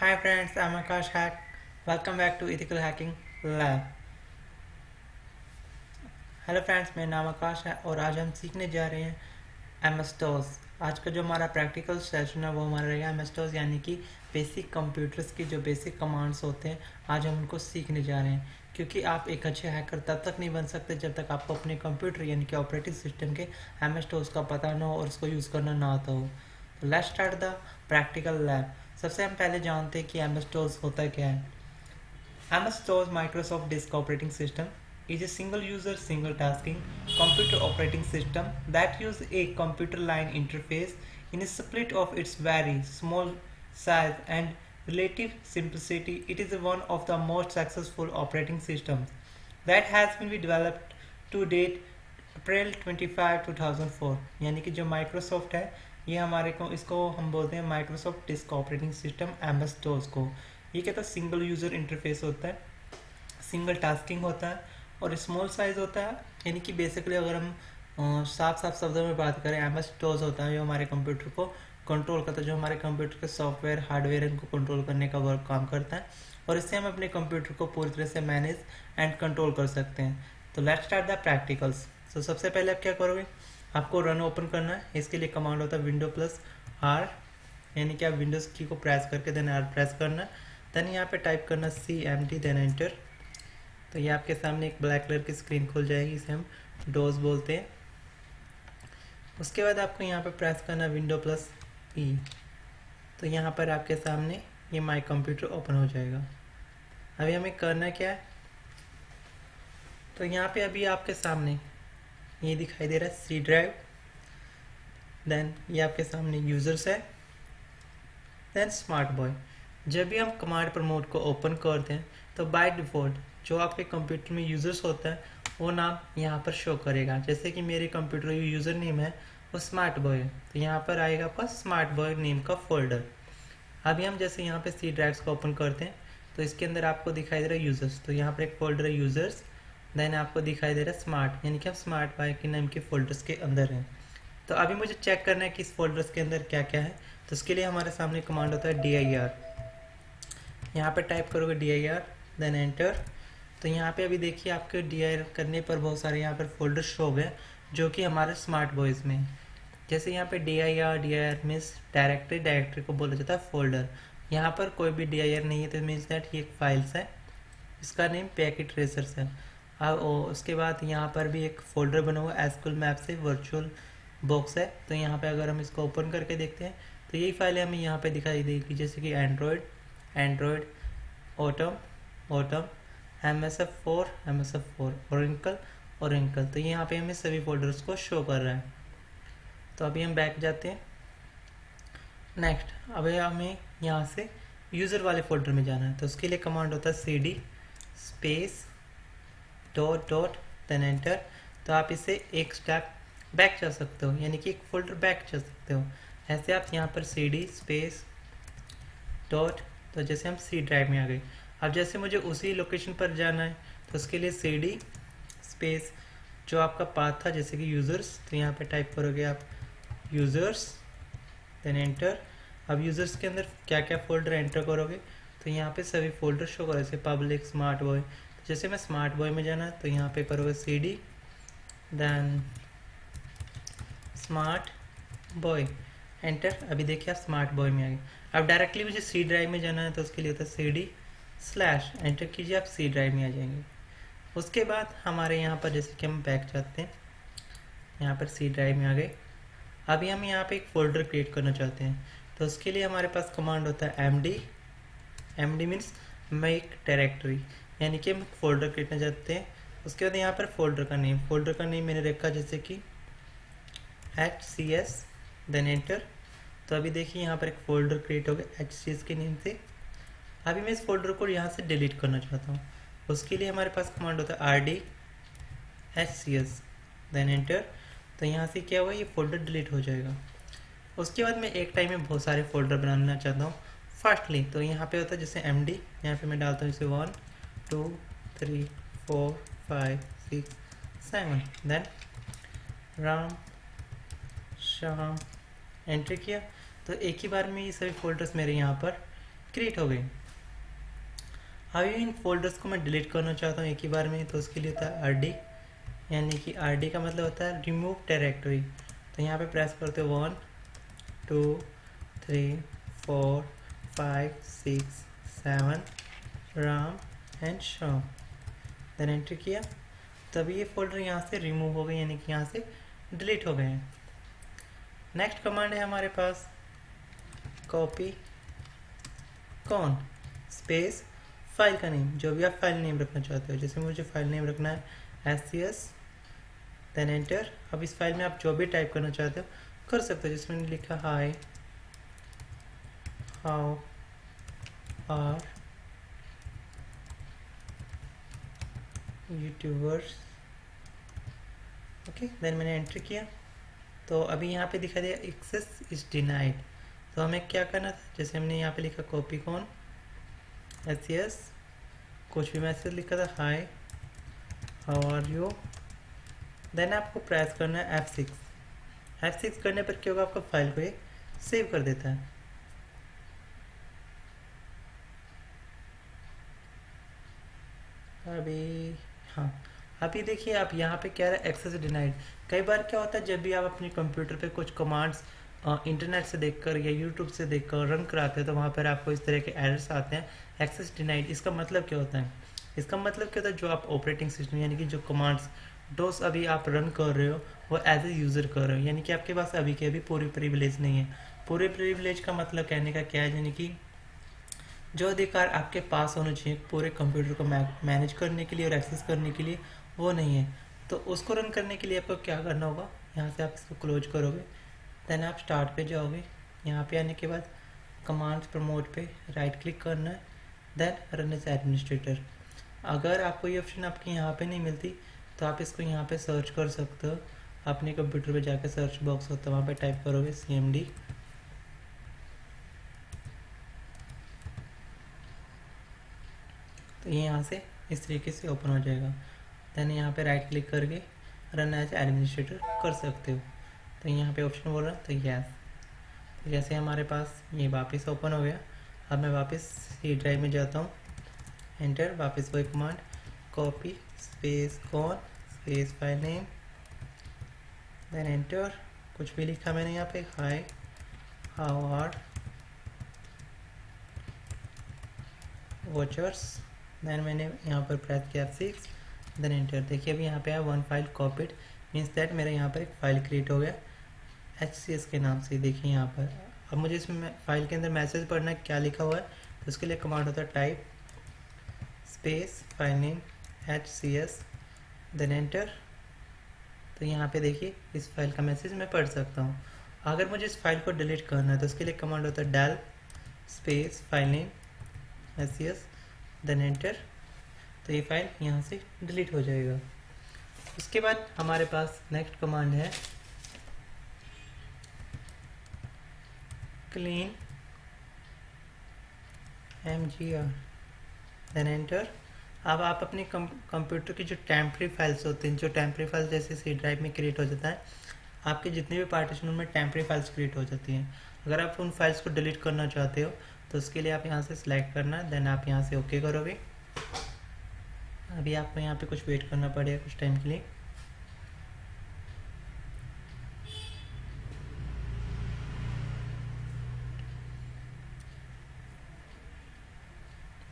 Hi friends, I'm Akash Hack. Welcome back to Ethical Hacking Lab. Hello friends, मेरा नाम आकाश है और आज हम सीखने जा रहे हैं एम एस टोस। आज का जो हमारा प्रैक्टिकल सेशन है वो हमारा रहेगा एम एस टोस, यानी कि बेसिक कंप्यूटर्स की जो बेसिक कमांड्स होते हैं आज हम उनको सीखने जा रहे हैं। क्योंकि आप एक अच्छे हैकर तब तक नहीं बन सकते जब तक आपको अपने कंप्यूटर यानी कि ऑपरेटिंग सिस्टम के एम एस टोस का पता ना हो और उसको यूज़ करना ना आता हो। तो let's start the practical lab. सबसे हम पहले जानते हैं कि एम एस टोस होता क्या है। MS-DOS Microsoft Disk Operating System is a single-user, single-tasking computer operating system that uses a computer line interface. In a split of its very small size and relative simplicity, it is one of the most successful operating systems that has been developed to date अप्रैल 25 2004। यानी कि जो Microsoft है ये हमारे को इसको हम बोलते हैं Microsoft disk operating system MS-DOS को। ये कहता है सिंगल यूज़र इंटरफेस होता है, सिंगल टास्किंग होता है और स्मॉल साइज़ होता है। यानी कि बेसिकली अगर हम साफ साफ शब्दों में बात करें, MS-DOS होता है जो हमारे कंप्यूटर को कंट्रोल करता है, जो हमारे कंप्यूटर के सॉफ्टवेयर हार्डवेयर इनको कंट्रोल करने का वर्क काम करता है और इससे हम अपने कंप्यूटर को पूरी तरह से मैनेज एंड कंट्रोल कर सकते हैं। तो लेट्स स्टार्ट द प्रैक्टिकल्स। तो सबसे पहले आप क्या करोगे, आपको रन ओपन करना है। इसके लिए कमांड होता है Windows+R, यानी कि आप विंडोज़ की को प्रेस करके देन R प्रेस करना है। देन यहाँ पे टाइप करना CMD देन एंटर। तो ये आपके सामने एक ब्लैक कलर की स्क्रीन खुल जाएगी, इसे हम डोज बोलते हैं। उसके बाद आपको यहाँ पे प्रेस करना Windows+E। तो यहाँ पर आपके सामने ये माई कंप्यूटर ओपन हो जाएगा। अभी हमें करना क्या है, तो यहाँ पे अभी आपके सामने ये दिखाई दे रहा है C ड्राइव, देन ये आपके सामने यूज़र्स है, देन स्मार्ट बॉय। जब भी हम कमांड प्रमोट को ओपन करते हैं तो बाय डिफ़ॉल्ट जो आपके कंप्यूटर में यूज़र्स होता है वो नाम यहाँ पर शो करेगा। जैसे कि मेरे कंप्यूटर यूज़र नेम है वो स्मार्ट बॉय है, तो यहाँ पर आएगा आपका स्मार्ट बॉय नेम का फोल्डर। अभी हम जैसे यहाँ पे C ड्राइव्स को ओपन करते हैं तो इसके अंदर आपको दिखाई दे रहा है यूज़र्स, तो यहाँ पर एक फोल्डर है यूज़र्स, देन आपको दिखाई दे रहा है स्मार्ट, यानी कि हम स्मार्ट बॉय के नेम के फोल्डर्स के अंदर हैं। तो अभी मुझे चेक करना है कि इस फोल्डर्स के अंदर क्या क्या है। तो उसके लिए हमारे सामने कमांड होता है dir। यहाँ पे टाइप करोगे dir देन एंटर। तो यहाँ पे अभी देखिए आपके dir करने पर बहुत सारे यहाँ पर फोल्डर शो हो गए जो कि हमारे स्मार्ट बॉयज़ में। जैसे यहाँ पे dir मीन्स डायरेक्टरी को बोला जाता है फोल्डर। यहाँ पर कोई भी dir नहीं है तो मीन्स दैट ये एक फाइल्स है, इसका नेम पैकेट ट्रेसर्स है। अब उसके बाद यहाँ पर भी एक फोल्डर बना हुआ है SQL मैप से वर्चुअल बॉक्स है। तो यहाँ पे अगर हम इसको ओपन करके देखते हैं तो यही फाइलें हमें यहाँ पे दिखाई देगी, जैसे कि एंड्रॉयड, ओटम, MSF4, ओरेंकल। तो यहाँ पे हमें सभी फोल्डर्स को शो कर रहा है। तो अभी हम बैक जाते हैं। नेक्स्ट अभी हमें यहाँ से यूज़र वाले फोल्डर में जाना है, तो उसके लिए कमांड होता है CD space dot then enter. तो आप इसे एक स्टेप बैक जा सकते हो, यानी कि एक फोल्डर बैक जा सकते हो। ऐसे आप यहाँ पर CD स्पेस डॉट, तो जैसे हम C ड्राइव में आ गए। अब जैसे मुझे उसी लोकेशन पर जाना है तो उसके लिए CD स्पेस जो आपका पाथ था जैसे कि यूज़र्स, तो यहाँ पे टाइप करोगे आप यूज़र्स देन एंटर। अब यूज़र्स के अंदर क्या क्या फोल्डर एंटर करोगे तो यहाँ पे सभी फोल्डर शो करो, जैसे पब्लिक, स्मार्ट बॉय। तो जैसे मैं स्मार्ट बॉय में जाना है तो यहाँ पे करोगे CD then smart boy enter. अभी देखिए आप स्मार्ट बॉय में आ गए। अब डायरेक्टली मुझे C ड्राइव में जाना है तो उसके लिए होता है CD स्लैश एंटर कीजिए, आप C ड्राइव में आ जाएंगे। उसके बाद हमारे यहाँ पर जैसे कि हम बैक जाते हैं, यहाँ पर C ड्राइव में आ गए। अभी हम यहाँ पे एक फ़ोल्डर क्रिएट करना चाहते हैं तो उसके लिए हमारे पास कमांड होता है MD मीन्स मेक डायरेक्टरी, यानी कि हम फोल्डर क्रिएट करना चाहते हैं। उसके बाद यहाँ पर फोल्डर का नेम मैंने रखा जैसे कि HCS देन एंटर। तो अभी देखिए यहाँ पर एक फ़ोल्डर क्रिएट हो गया HCS के नेम से। अभी मैं इस फोल्डर को यहाँ से डिलीट करना चाहता हूँ, उसके लिए हमारे पास कमांड होता है RD HCS देन एंटर। तो यहाँ से क्या हुआ, ये फोल्डर डिलीट हो जाएगा। उसके बाद मैं एक टाइम में बहुत सारे फोल्डर बनाना चाहता हूँ फास्टली, तो यहाँ पे होता है जैसे MD, यहाँ पे मैं डालता हूँ जैसे 1 2 3 4 5 6 7 देन राम श्याम एंटर किया। तो एक ही बार में ये सभी फोल्डर्स मेरे यहाँ पर क्रिएट हो गई। अभी इन फोल्डर्स को मैं डिलीट करना चाहता हूँ एक ही बार में, तो उसके लिए होता है RD, यानी कि RD का मतलब होता है रिमूव डायरेक्टरी। तो यहाँ पे प्रेस करते हो 1 2 3 4 5 6 7 Ram and Shyam, then enter किया, तभी ये फोल्डर यहाँ से रिमूव हो गए, यानी कि यहाँ से डिलीट हो गए हैं। नेक्स्ट कमांड है हमारे पास कॉपी कौन स्पेस फाइल का नेम, जो भी आप फाइल नेम रखना चाहते हो। जैसे मुझे फाइल नेम रखना है SCS, देन एंटर। अब इस फाइल में आप जो भी टाइप करना चाहते हो कर सकते हो। जैसे मैंने लिखा hi how are youtubers, okay, then मैंने एंटर किया, तो अभी यहाँ पे दिखा दिया एक्सेस इज डिनाइड। तो हमें क्या करना था, जैसे हमने यहाँ पे लिखा कॉपी कौन SCS, कुछ भी मैसेज लिखा था hi how are you, then आपको प्रेस करना है F6। F6 करने पर क्या होगा, आपका फाइल को ये सेव कर देता है। अभी हाँ, अभी देखिए आप यहाँ पे क्या है एक्सेस डिनाइड। कई बार क्या होता है, जब भी आप अपने कंप्यूटर पे कुछ कमांड्स इंटरनेट से देखकर या यूट्यूब से देखकर रन कराते हैं, तो वहाँ पर आपको इस तरह के एरर्स आते हैं एक्सेस डिनाइड। इसका मतलब क्या होता है, इसका मतलब क्या होता है, जो आप ऑपरेटिंग सिस्टम यानी कि जो कमांड्स डोस अभी आप रन कर रहे हो वो एज ए यूज़र कर रहे हो, यानी कि आपके पास अभी के अभी पूरी प्रिविलेज नहीं है। पूरे प्रिविलेज का मतलब कहने का क्या है, यानी कि जो अधिकार आपके पास होना चाहिए पूरे कंप्यूटर को मैनेज करने के लिए और एक्सेस करने के लिए, वो नहीं है। तो उसको रन करने के लिए आपको क्या करना होगा, यहाँ से आप इसको क्लोज करोगे, देन आप स्टार्ट पे जाओगे। यहाँ पे आने के बाद कमांड्स प्रमोट पे राइट क्लिक करना है, देन रन एज एडमिनिस्ट्रेटर। अगर आपको ये ऑप्शन आपके यहाँ पे नहीं मिलती, तो आप इसको यहाँ पे सर्च कर सकते हो। अपने कंप्यूटर पे जाकर सर्च बॉक्स होता है, वहाँ पे टाइप करोगे CMD, तो ये यहाँ से इस तरीके से ओपन हो जाएगा। देन यहाँ पे राइट क्लिक करके रन एज एडमिनिस्ट्रेटर कर सकते हो। तो यहाँ पे ऑप्शन बोल रहा है, तो यस। तो जैसे हमारे पास ये वापस ओपन हो गया, अब मैं वापस C ड्राइव में जाता हूँ, एंटर, वापस वही कमांड कॉपी स्पेस कौन space file name, then enter. कुछ भी लिखा मैंने यहाँ पे hi how are watchers, then मैंने यहाँ पर प्रेस किया F6, देन एंटर। देखिए अभी यहाँ पे है 1 फाइल कॉपीड, मीन्स दैट मेरा यहाँ पर एक फ़ाइल क्रिएट हो गया HCS के नाम से। देखिए यहाँ पर अब मुझे इसमें फाइल के अंदर मैसेज पढ़ना है क्या लिखा हुआ है, तो उसके लिए कमांड होता है type space file name HCS, then enter. तो यहाँ पे देखिए इस फाइल का मैसेज मैं पढ़ सकता हूँ। अगर मुझे इस फाइल को डिलीट करना है, तो उसके लिए कमांड होता है del space file name SCS, then enter. तो ये फाइल यहाँ से डिलीट हो जाएगा। उसके बाद हमारे पास नेक्स्ट कमांड है क्लीन MGR, देन एंटर। अब आप अपने कंप्यूटर की जो टेम्परेरी फाइल्स होते हैं, जो टेम्परेरी फाइल्स जैसे C ड्राइव में क्रिएट हो जाता है, आपके जितने भी पार्टीशन में टेम्परेरी फाइल्स क्रिएट हो जाती हैं। अगर आप उन फाइल्स को डिलीट करना चाहते हो, तो उसके लिए आप यहाँ से सिलेक्ट करना, देन आप यहाँ से ओके करोगे। अभी आपको यहाँ पे कुछ वेट करना पड़ेगा कुछ टाइम के लिए।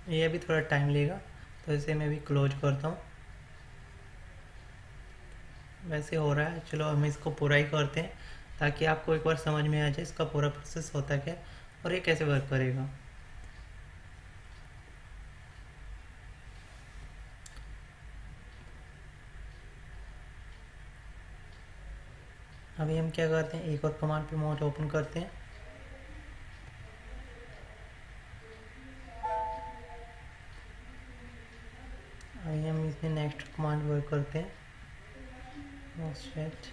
ये अभी थोड़ा टाइम लेगा, तो इसे मैं भी क्लोज करता हूँ। वैसे हो रहा है, चलो हम इसको पूरा ही करते हैं, ताकि आपको एक बार समझ में आ जाए इसका पूरा प्रोसेस होता क्या और ये कैसे वर्क करेगा। अभी हम क्या करते हैं, एक और कमांड पे मोड ओपन करते हैं। अभी हम इसमें नेक्स्ट कमांड वर्क करते हैं, मोस्टरेट।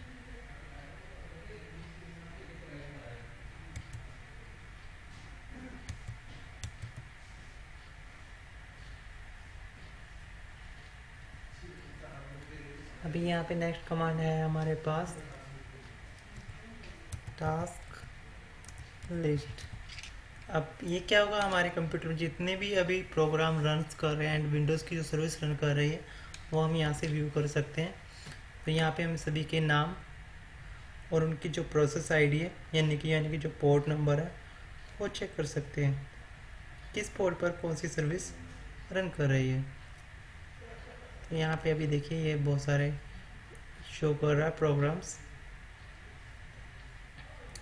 अभी यहाँ पे नेक्स्ट कमांड है हमारे पास टास्क लिस्ट। अब ये क्या होगा, हमारे कंप्यूटर में जितने भी अभी प्रोग्राम रन कर रहे हैं एंड विंडोज़ की जो सर्विस रन कर रही है वो हम यहाँ से व्यू कर सकते हैं। तो यहाँ पे हम सभी के नाम और उनकी जो प्रोसेस आईडी है यानी कि जो पोर्ट नंबर है वो चेक कर सकते हैं, किस पोर्ट पर कौन सी सर्विस रन कर रही है। तो यहाँ पे अभी देखिए ये बहुत सारे शो कर रहा है प्रोग्राम्स।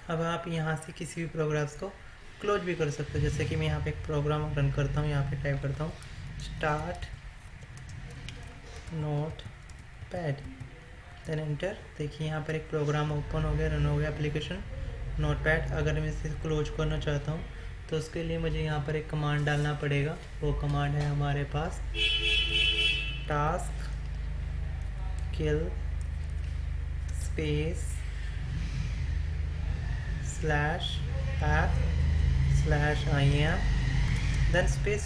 अब आप यहाँ से किसी भी प्रोग्राम्स को क्लोज भी कर सकते हो। जैसे कि मैं यहाँ पे एक प्रोग्राम रन करता हूँ, यहाँ पे टाइप करता हूँ start notepad, then enter. देखिए यहाँ पर एक प्रोग्राम ओपन हो गया, रन हो गया एप्लीकेशन नोट पैड। अगर मैं इसे क्लोज करना चाहता हूँ तो उसके लिए मुझे यहाँ पर एक कमांड डालना पड़ेगा। वो कमांड है हमारे पास टास्क किल स्पेस /app/im देन स्पेस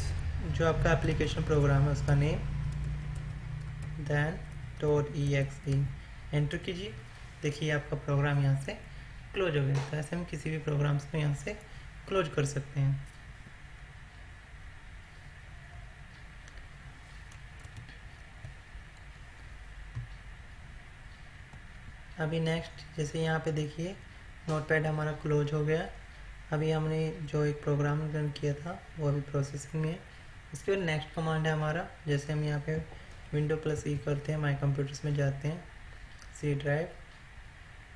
जो आपका एप्लीकेशन प्रोग्राम है उसका नेम, देन .exe एंटर कीजिए। देखिए आपका प्रोग्राम यहाँ से क्लोज हो गया। तो ऐसे हम किसी भी प्रोग्राम्स को यहाँ से क्लोज कर सकते हैं। अभी नेक्स्ट जैसे यहाँ पे देखिए नोटपैड हमारा क्लोज हो गया। अभी हमने जो एक प्रोग्राम रन किया था वो अभी प्रोसेसिंग में है। इसके बाद नेक्स्ट कमांड है हमारा, जैसे हम यहाँ पे Windows+E करते हैं, माई कंप्यूटर्स में जाते हैं, सी ड्राइव।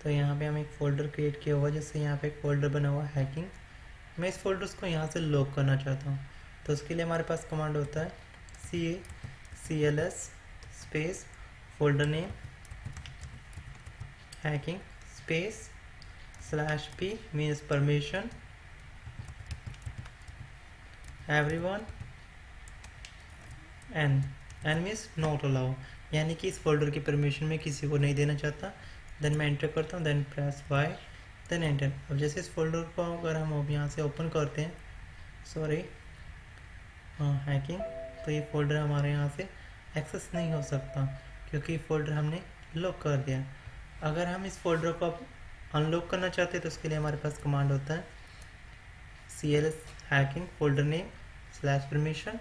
तो यहाँ पे हम एक फ़ोल्डर क्रिएट किया हुआ, जैसे यहाँ पे एक फ़ोल्डर बना हुआ हैकिंग। मैं इस फोल्डर्स को यहाँ से लॉक करना चाहता हूँ। तो उसके लिए हमारे पास कमांड होता है CLS space folder name hacking space /p means permission everyone n means not allow, यानी कि इस फोल्डर की परमिशन में किसी को नहीं देना चाहता। देन मैं एंटर करता हूँ, then press Y, then enter. अब जैसे इस फोल्डर को अगर हम अब यहाँ से ओपन करते हैं, सॉरी हैकिंग, तो ये फोल्डर हमारे यहाँ से एक्सेस नहीं हो सकता क्योंकि फोल्डर हमने लॉक कर दिया। अगर हम इस फोल्डर को अब अनलॉक करना चाहते हैं तो उसके लिए हमारे पास कमांड होता है CLS hacking folder name /permission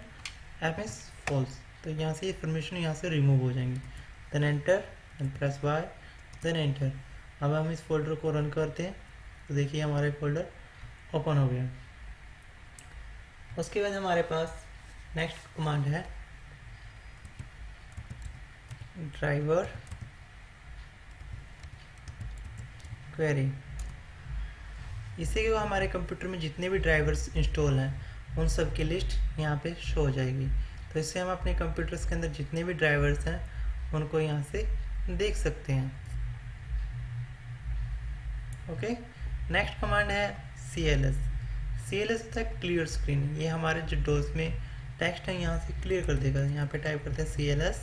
ms false। तो यहाँ से ये परमिशन यहाँ से रिमूव हो जाएंगी। Then enter, then press Y, then enter. अब हम इस फोल्डर को रन करते हैं तो देखिए हमारे फोल्डर ओपन हो गया। उसके बाद हमारे पास नेक्स्ट कमांड है ड्राइवर क्वेरी। इससे क्या हमारे कंप्यूटर में जितने भी ड्राइवर्स इंस्टॉल हैं उन सब की लिस्ट यहाँ पे शो हो जाएगी। तो इससे हम अपने कंप्यूटर्स के अंदर जितने भी ड्राइवर्स हैं उनको यहाँ से देख सकते हैं। ओके, नेक्स्ट कमांड है CLS होता है क्लियर स्क्रीन। ये हमारे जो डोज में टेक्स्ट है यहाँ से क्लियर कर देगा। यहाँ पे टाइप करते हैं CLS,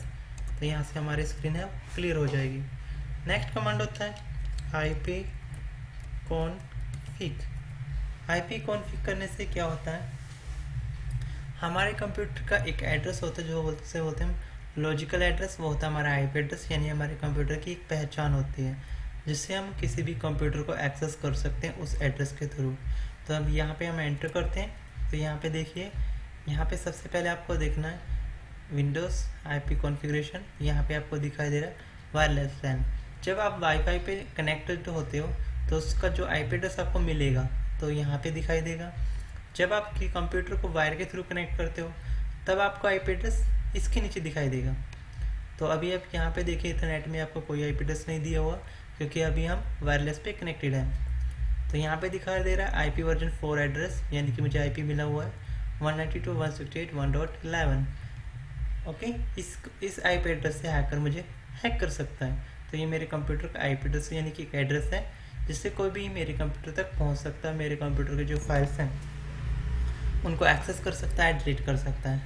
तो यहाँ से हमारी स्क्रीन है क्लियर हो जाएगी। नेक्स्ट कमांड होता है IP कॉन्फ़िग करने से क्या होता है, हमारे कंप्यूटर का एक एड्रेस होता है जो उसे बोलते हैं लॉजिकल एड्रेस। वो होता है हमारा IP एड्रेस, यानी हमारे कंप्यूटर की एक पहचान होती है जिससे हम किसी भी कंप्यूटर को एक्सेस कर सकते हैं उस एड्रेस के थ्रू। तो अब यहाँ पे हम एंटर करते हैं तो यहाँ पे देखिए, यहाँ पे सबसे पहले आपको देखना है विंडोज़ IP कॉन्फ़िगरेशन। यहाँ पे आपको दिखाई दे रहा है वायरलेस LAN। जब आप वाईफाई पे कनेक्टेड होते हो तो उसका जो IP एड्रेस आपको मिलेगा तो यहाँ पे दिखाई देगा। जब आप कंप्यूटर को वायर के थ्रू कनेक्ट करते हो तब आपको IP एड्रेस इसके नीचे दिखाई देगा। तो अभी आप यहाँ पे देखिए इंटरनेट में आपको कोई IP एड्रेस नहीं दिया हुआ क्योंकि अभी हम वायरलेस पे कनेक्टेड हैं। तो यहाँ पे दिखाई दे रहा है IP वर्जन 4 एड्रेस, यानी कि मुझे IP मिला हुआ है 192.168.1.11। ओके, इस IP एड्रेस से हैकर मुझे हैक कर सकता है। तो ये मेरे कंप्यूटर का IP एड्रेस यानी कि एक एड्रेस है जिससे कोई भी मेरे कंप्यूटर तक पहुंच सकता है, मेरे कंप्यूटर के जो फाइल्स हैं उनको एक्सेस कर सकता है, डिलीट कर सकता है।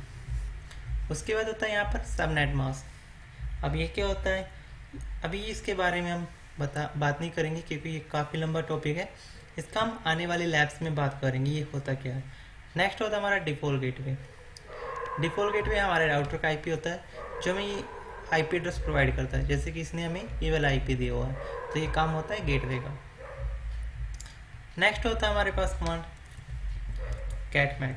उसके बाद होता है यहाँ पर सबनेट मास्क। अब ये क्या होता है, अभी इसके बारे में हम बात नहीं करेंगे क्योंकि ये काफ़ी लंबा टॉपिक है। इसका हम आने वाले लैब्स में बात करेंगे ये होता क्या है। नेक्स्ट होता है हमारा डिफ़ॉल्ट गेटवे। डिफ़ॉल्ट गेटवे हमारे राउटर का IP होता है जो हमें ये IP एड्रेस प्रोवाइड करता है। जैसे कि इसने हमें ये वाला IP दिया हुआ है तो ये काम होता है गेटवे का। नेक्स्ट होता है हमारे पास command get mac.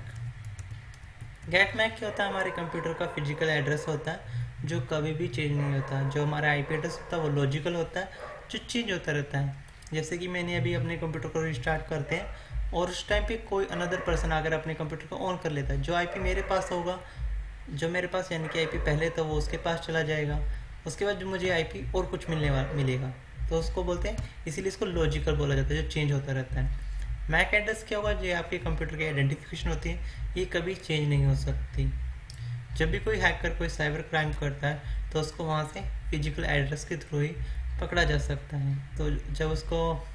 Get mac क्या होता है? हमारे कंप्यूटर का फिजिकल एड्रेस होता है जो कभी भी चेंज नहीं होता। जो हमारा आईपी एड्रेस होता है वो लॉजिकल होता है, जो चेंज होता रहता है। जैसे कि मैंने अभी अपने कंप्यूटर को रिस्टार्ट करते हैं और उस टाइम पे कोई अनदर पर्सन आकर अपने कंप्यूटर को ऑन कर लेता है, जो आईपी मेरे पास होगा, जो मेरे पास यानी कि आईपी पहले था वो उसके पास चला जाएगा। उसके बाद जो मुझे आईपी और कुछ मिलेगा, तो उसको बोलते हैं, इसीलिए इसको लॉजिकल बोला जाता है, जो चेंज होता रहता है। मैक एड्रेस क्या होगा? जो आपके कंप्यूटर की आइडेंटिफिकेशन होती है, ये कभी चेंज नहीं हो सकती। जब भी कोई हैकर कोई साइबर क्राइम करता है तो उसको वहाँ से फिजिकल एड्रेस के थ्रू ही पकड़ा जा सकता है। तो जब उसको,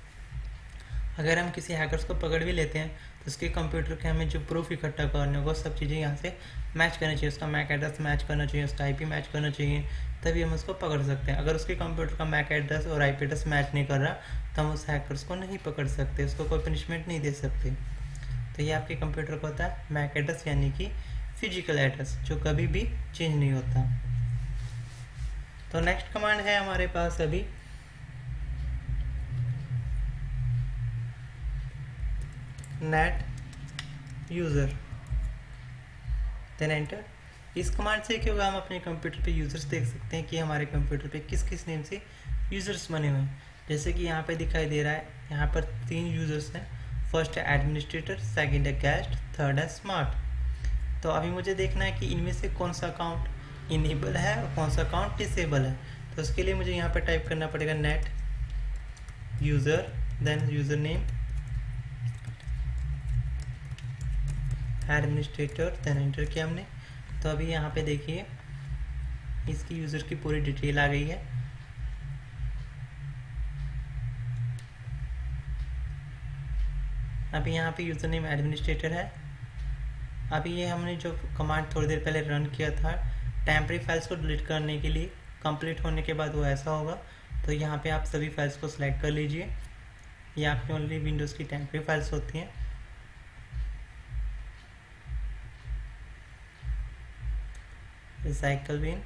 अगर हम किसी हैकर्स को पकड़ भी लेते हैं तो उसके कंप्यूटर के हमें जो प्रूफ इकट्ठा करने होगा, सब चीज़ें यहाँ से मैच करनी चाहिए। उसका मैक एड्रेस मैच करना चाहिए, उसका आईपी मैच करना चाहिए, तभी हम उसको पकड़ सकते हैं। अगर उसके कंप्यूटर का मैक एड्रेस और आईपी एड्रेस मैच नहीं कर रहा तो हम उस हैकर्स को नहीं पकड़ सकते, उसको कोई पनिशमेंट नहीं दे सकते। तो ये आपके कंप्यूटर को होता है मैक एड्रेस, यानी कि फिजिकल एड्रेस, जो कभी भी चेंज नहीं होता। तो नेक्स्ट कमांड है हमारे पास अभी नेट यूज़र, देन एंटर। इस कमांड से क्या होगा? हम अपने कंप्यूटर पे यूज़र्स देख सकते हैं कि हमारे कंप्यूटर पे किस किस नेम से यूज़र्स बने हुए हैं। जैसे कि यहाँ पे दिखाई दे रहा है, यहाँ पर 3 यूज़र्स हैं। फर्स्ट है एडमिनिस्ट्रेटर, सेकंड है गेस्ट, थर्ड है स्मार्ट। तो अभी मुझे देखना है कि इनमें से कौन सा अकाउंट इनेबल है और कौन सा अकाउंट डिसेबल है। तो उसके लिए मुझे यहाँ पर टाइप करना पड़ेगा net user, then user name, administrator, then enter किया हमने। तो अभी यहाँ पे देखिए इसकी यूज़र की पूरी डिटेल आ गई है। अभी यहाँ पे यूज़र नेम एडमिनिस्ट्रेटर है। अभी ये हमने जो कमांड थोड़ी देर पहले रन किया था टेम्परेरी फाइल्स को डिलीट करने के लिए, कंप्लीट होने के बाद वो ऐसा होगा। तो यहाँ पे आप सभी फाइल्स को सिलेक्ट कर लीजिए। ये आपकी ओनली विंडोज़ की टेम्परेरी फाइल्स होती हैं। रिसाइकल बिन,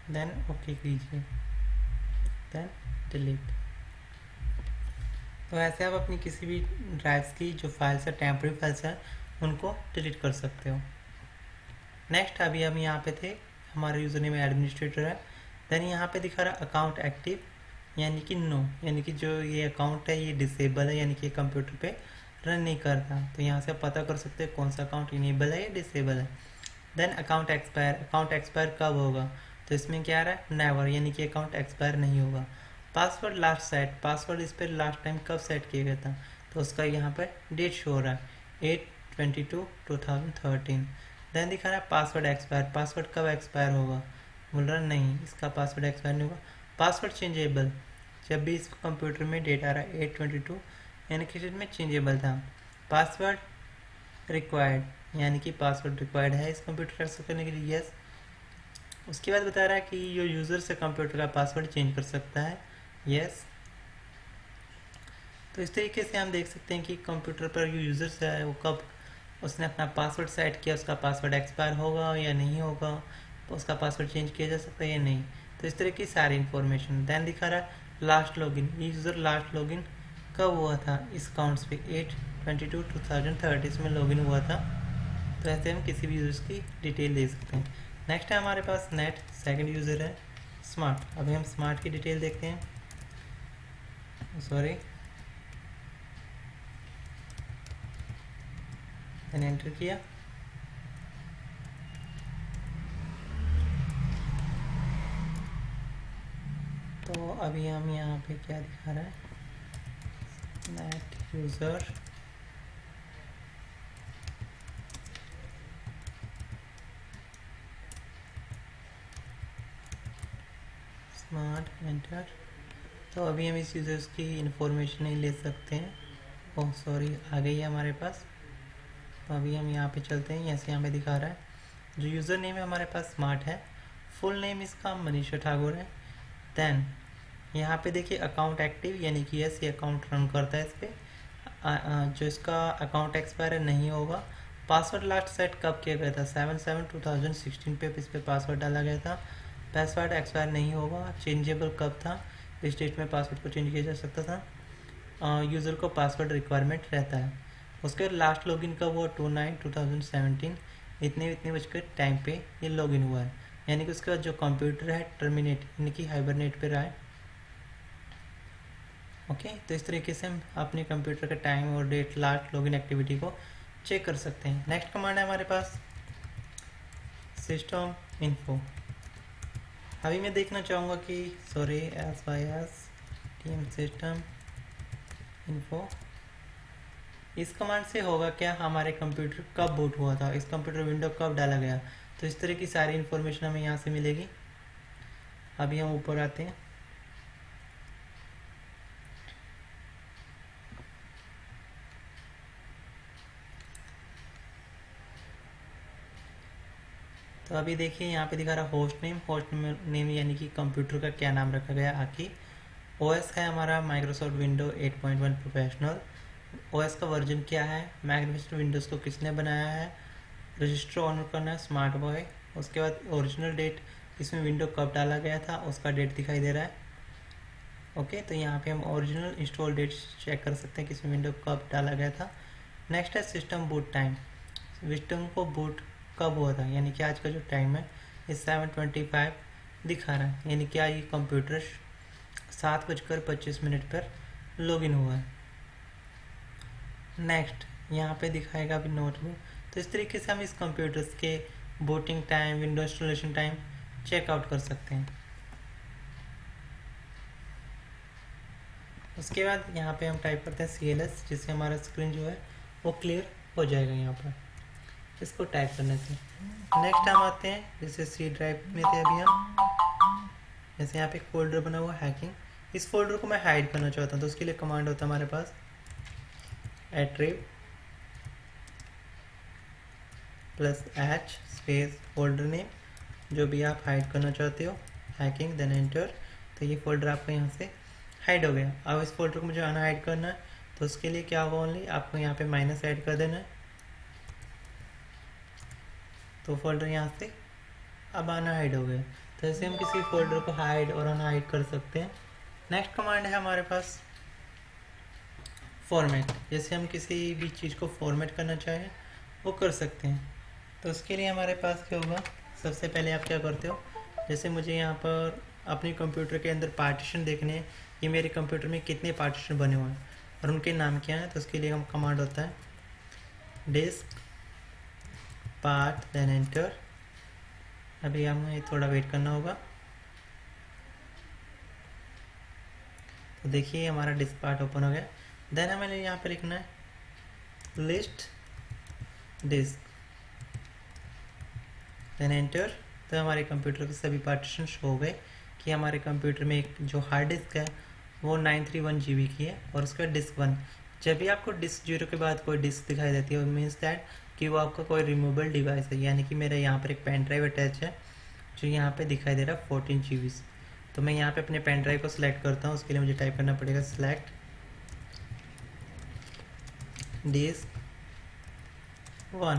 देन ओके कीजिए, देन डिलीट। तो ऐसे आप अपनी किसी भी ड्राइव्स की जो फाइल्स है, टेम्परेरी फाइल्स हैं, उनको डिलीट कर सकते हो। नेक्स्ट अभी हम यहाँ पे थे, हमारा यूज़र नेम एडमिनिस्ट्रेटर है। देन यहाँ पे दिखा रहा अकाउंट एक्टिव, यानी कि नो, यानी कि जो ये अकाउंट है ये डिसेबल है, यानी कि कंप्यूटर पे रन नहीं कर रहा। तो यहाँ से आप पता कर सकते हैं कौन सा अकाउंट इनेबल है या डिसेबल है। Then account expire, account expire कब होगा? तो इसमें क्या आ रहा है? नेवर, यानी कि अकाउंट एक्सपायर नहीं होगा। पासवर्ड लास्ट सेट, पासवर्ड इस पर लास्ट टाइम कब सेट किया गया था? तो उसका यहाँ पर डेट शो हो रहा है 8/22/2013। देन दिखा रहा है पासवर्ड एक्सपायर, पासवर्ड कब एक्सपायर होगा? बोल रहा नहीं, इसका पासवर्ड एक्सपायर नहीं होगा। पासवर्ड चेंजेबल, जब भी इस कंप्यूटर में डेट आ रहा है 8/22 यानी कि में चेंजेबल था। पासवर्ड रिक्वायर्ड, यानी कि पासवर्ड रिक्वायर्ड है इस कंप्यूटर एक्सेस करने के लिए, यस। उसके बाद बता रहा है कि जो यूज़र से कंप्यूटर का पासवर्ड चेंज कर सकता है, यस। तो इस तरीके से हम देख सकते हैं कि कंप्यूटर पर जो यूज़र से है वो कब उसने अपना पासवर्ड सेट किया, उसका पासवर्ड एक्सपायर होगा या नहीं होगा, तो उसका पासवर्ड चेंज किया जा सकता है या नहीं। तो इस तरह की सारी इन्फॉर्मेशन। देन दिखा रहा है last login, user last login कब हुआ था इस अकाउंट्स पे? 8/22/2013 में लॉगिन हुआ था। तो ऐसे हम किसी भी यूज़र की डिटेल दे सकते हैं। नेक्स्ट है हमारे पास नेट, सेकंड यूज़र है स्मार्ट। अभी हम स्मार्ट की डिटेल देखते हैं, सॉरी, मैंने एंटर किया। तो अभी हम यहाँ पे क्या दिखा रहा है? Net user smart, enter. तो अभी हम इस यूज़र्स की इंफॉर्मेशन नहीं ले सकते हैं। ओह सॉरी, आ गई है हमारे पास। तो अभी हम यहाँ पे चलते हैं, यहाँ से यहाँ पे दिखा रहा है जो यूज़र नेम है हमारे पास स्मार्ट है, फुल नेम इसका मनीषा ठाकुर है। देन यहाँ पे देखिए अकाउंट एक्टिव, यानी कि यस ये अकाउंट रन करता है इस पर। जो इसका अकाउंट एक्सपायर नहीं होगा, पासवर्ड लास्ट सेट कब किया गया था? 7/7/2016 पे इस पर पासवर्ड डाला गया था। पासवर्ड एक्सपायर नहीं होगा। चेंजेबल कब था? इस डेट में पासवर्ड को चेंज किया जा सकता था। यूज़र को पासवर्ड रिक्वायरमेंट रहता है। उसके लास्ट लॉगिन कब हुआ? 2/9/2017 इतने बजकर टाइम पे ये लॉगिन हुआ है, यानी कि उसके बाद जो कंप्यूटर है टर्मिनेट यानी कि हाइबरनेट पे रहा है। ओके, तो इस तरीके से हम अपने कंप्यूटर का टाइम और डेट लास्ट लॉगिन एक्टिविटी को चेक कर सकते हैं। नेक्स्ट कमांड है हमारे पास सिस्टम इन्फो। अभी मैं देखना चाहूँगा कि sorry SYS team system info, इस कमांड से होगा क्या? हमारे कंप्यूटर कब बूट हुआ था, इस कंप्यूटर विंडो कब डाला गया, तो इस तरह की सारी इन्फॉर्मेशन हमें यहाँ से मिलेगी। अभी हम ऊपर आते हैं। तो अभी देखिए यहाँ पे दिखा रहा होस्ट नेम यानी कि कंप्यूटर का क्या नाम रखा गया। आखिर ओएस है हमारा माइक्रोसॉफ्ट विंडो 8.1 प्रोफेशनल। ओएस का वर्जन क्या है? माइक्रोसॉफ्ट विंडोज़ को किसने बनाया है? रजिस्टर ऑन करना है स्मार्ट बॉय। उसके बाद ओरिजिनल डेट, इसमें विंडो कब डाला गया था उसका डेट दिखाई दे रहा है। ओके, तो यहाँ पे हम ओरिजिनल इंस्टॉल डेट चेक कर सकते हैं कि इसमें विंडो कब डाला गया था। नेक्स्ट है सिस्टम बूट टाइम, सिस्टम को बूट कब हुआ था, यानी कि आज का जो टाइम है ये 7:25 दिखा रहा है, यानी कि आज ये कंप्यूटर 7:25 पर लॉगिन हुआ है। नेक्स्ट यहाँ पे दिखाएगा अभी नोटबुक। तो इस तरीके से हम इस कंप्यूटर्स के booting time, window installation time checkout कर सकते हैं। उसके बाद यहाँ पे हम टाइप करते हैं CLS, जिससे हमारा स्क्रीन जो है वो क्लियर हो जाएगा यहाँ पर इसको टाइप करने से। नेक्स्ट हम आते हैं जैसे C ड्राइव में थे अभी हम, जैसे यहाँ पे एक फोल्डर बना हुआ हैकिंग, इस फोल्डर को मैं हाइड करना चाहता हूँ, तो उसके लिए कमांड होता है हमारे पास +H स्पेस फोल्डर नेम, जो भी आप हाइड करना चाहते हो, हैकिंग, देन एंटर। तो ये फोल्डर आपको यहाँ से हाइड हो गया। अब इस फोल्डर को मुझे अनहाइड करना है, तो उसके लिए क्या होगा? ओनली आपको यहाँ पे माइनस ऐड कर देना है, तो फोल्डर यहाँ से अब अनहाइड हो गया। तो ऐसे हम किसी फोल्डर को हाइड और अनहाइड कर सकते हैं। नेक्स्ट कमांड है हमारे पास फॉर्मेट, जैसे हम किसी भी चीज़ को फॉर्मेट करना चाहें वो कर सकते हैं। तो उसके लिए हमारे पास क्या होगा? सबसे पहले आप क्या करते हो, जैसे मुझे यहाँ पर अपने कंप्यूटर के अंदर पार्टीशन देखने हैं, ये मेरे कंप्यूटर में कितने पार्टीशन बने हुए हैं और उनके नाम क्या हैं। तो उसके लिए हम कमांड होता है डिस्क पार्ट, देन एंटर। अभी हमें थोड़ा वेट करना होगा। तो देखिए हमारा डिस्क पार्ट ओपन हो गया। देन हमें यहाँ पे लिखना है लिस्ट डिस्क, देन एंटर। तो हमारे कंप्यूटर के सभी पार्टीशन शो हो गए कि हमारे कंप्यूटर में एक जो हार्ड डिस्क है वो 931 GB की है, और उसका डिस्क 1। जब भी आपको डिस्क 0 के बाद कोई डिस्क दिखाई देती है, मीन्स दैट कि वो आपका कोई रिमूवेबल डिवाइस है, यानी कि मेरा यहाँ पर एक पेन ड्राइव अटैच है जो यहाँ पे दिखाई दे रहा है 14 GB। तो मैं यहाँ पे अपने पेन ड्राइव को सिलेक्ट करता हूँ। उसके लिए मुझे टाइप करना पड़ेगा सिलेक्ट डिस्क 1,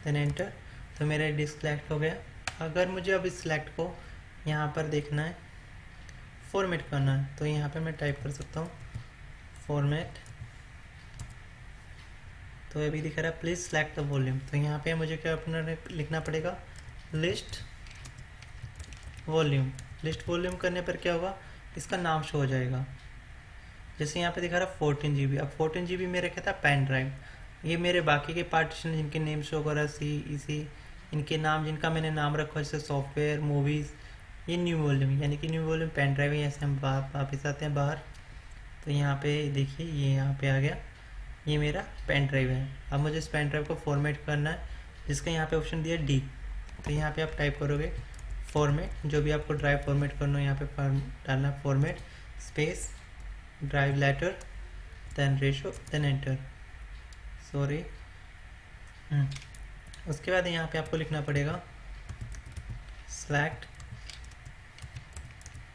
देन एंटर। तो मेरा डिस्क सेलेक्ट हो गया। अगर मुझे अब इस सिलेक्ट को यहाँ पर देखना है, फॉर्मेट करना है, तो यहाँ पे मैं टाइप कर सकता हूँ फॉर्मेट। तो अभी दिख रहा है प्लीज़ सेलेक्ट द वॉल्यूम। तो यहाँ पे मुझे क्या अपना लिखना पड़ेगा लिस्ट वॉल्यूम। लिस्ट वॉल्यूम करने पर क्या होगा? इसका नाम शो हो जाएगा। जैसे यहाँ पे दिखा रहा है 14 GB। अब 14 GB मेरा क्या था? Pen drive. ये मेरे बाकी के पार्टीशन जिनके नेम शो कर रहा है CEC, इनके नाम जिनका मैंने नाम रखा जैसे सॉफ्टवेयर, मूवीज़, ये न्यू वॉल्यूम, यानी कि न्यू वॉल्यूम पेन ड्राइव है। ऐसे हम वापस आते हैं बाहर, तो यहाँ पे देखिए ये यहाँ पे आ गया, ये मेरा पेन ड्राइव है। अब मुझे इस पेन ड्राइव को फॉर्मेट करना है, जिसका यहाँ पे ऑप्शन दिया D। तो यहाँ पे आप टाइप करोगे फॉर्मेट, जो भी आपको ड्राइव फॉर्मेट करना हो यहाँ पे डालना format space drive letter, then ratio, then enter. Sorry, उसके बाद यहाँ पे आपको लिखना पड़ेगा सेलेक्ट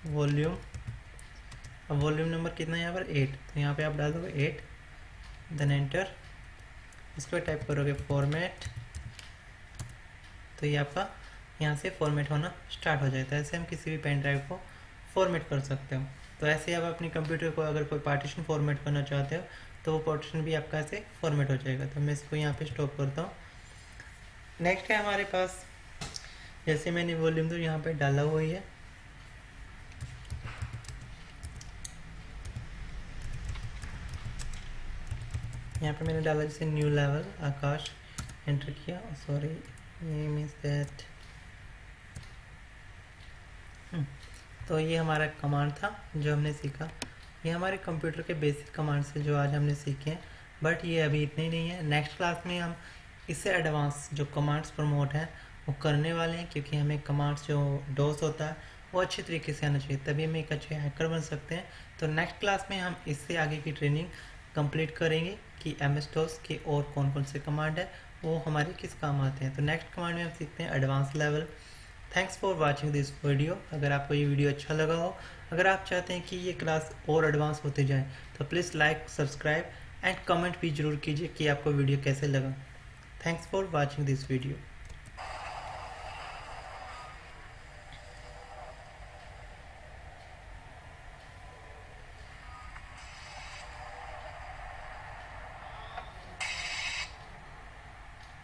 वॉल्यूम। अब वॉल्यूम नंबर कितना है यहाँ पर? 8। तो यहाँ पे आप डाल दोगे 8, देन एंटर। इसको टाइप करोगे फॉर्मेट, तो ये आपका यहाँ से फॉर्मेट होना स्टार्ट हो जाता है। ऐसे हम किसी भी पेन ड्राइव को फॉर्मेट कर सकते हो। तो ऐसे आप अपनी कंप्यूटर को अगर कोई पार्टीशन फॉर्मेट करना चाहते हो तो वो पार्टीशन भी आपका ऐसे फॉर्मेट हो जाएगा। तो मैं इसको यहाँ पे स्टॉप करता हूँ। नेक्स्ट है हमारे पास, जैसे मैंने वॉल्यूम तो यहाँ पे डाला हुआ ही है, यहाँ पे मैंने डाला जैसे न्यू लेवल आकाश, एंटर किया, सॉरी ये मीन्स दैट। तो ये हमारा कमांड था जो हमने सीखा। ये हमारे कंप्यूटर के बेसिक कमांड्स है जो आज हमने सीखे हैं, बट ये अभी इतने ही नहीं है। नेक्स्ट क्लास में हम इससे एडवांस जो कमांड्स प्रमोट हैं वो करने वाले हैं, क्योंकि हमें कमांड्स जो डोस होता है वो अच्छे तरीके से आना चाहिए, तभी हम एक अच्छे हैकर बन सकते हैं। तो नेक्स्ट क्लास में हम इससे आगे की ट्रेनिंग कंप्लीट करेंगे कि MS DOS के और कौन कौन से कमांड है वो हमारे किस काम आते हैं। तो नेक्स्ट कमांड में हम सीखते हैं advance level. Thanks for watching this video. अगर आपको ये वीडियो अच्छा लगा हो, अगर आप चाहते हैं कि ये क्लास और एडवांस होते जाए, तो please like, subscribe and comment भी ज़रूर कीजिए कि आपको वीडियो कैसे लगा। Thanks for watching this video.